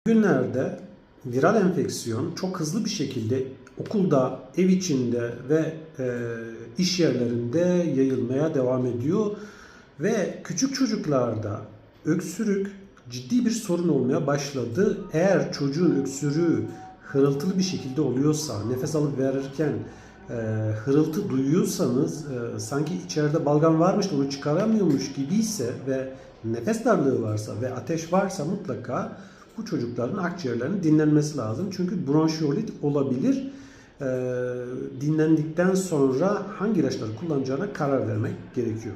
Günlerde viral enfeksiyon çok hızlı bir şekilde okulda, ev içinde ve iş yerlerinde yayılmaya devam ediyor ve küçük çocuklarda öksürük ciddi bir sorun olmaya başladı. Eğer çocuğun öksürüğü hırıltılı bir şekilde oluyorsa, nefes alıp verirken hırıltı duyuyorsanız, sanki içeride balgam varmış da onu çıkaramıyormuş gibiyse ve nefes darlığı varsa ve ateş varsa mutlaka bu çocukların akciğerlerinin dinlenmesi lazım. Çünkü bronşiolit olabilir. Dinlendikten sonra hangi ilaçları kullanacağına karar vermek gerekiyor.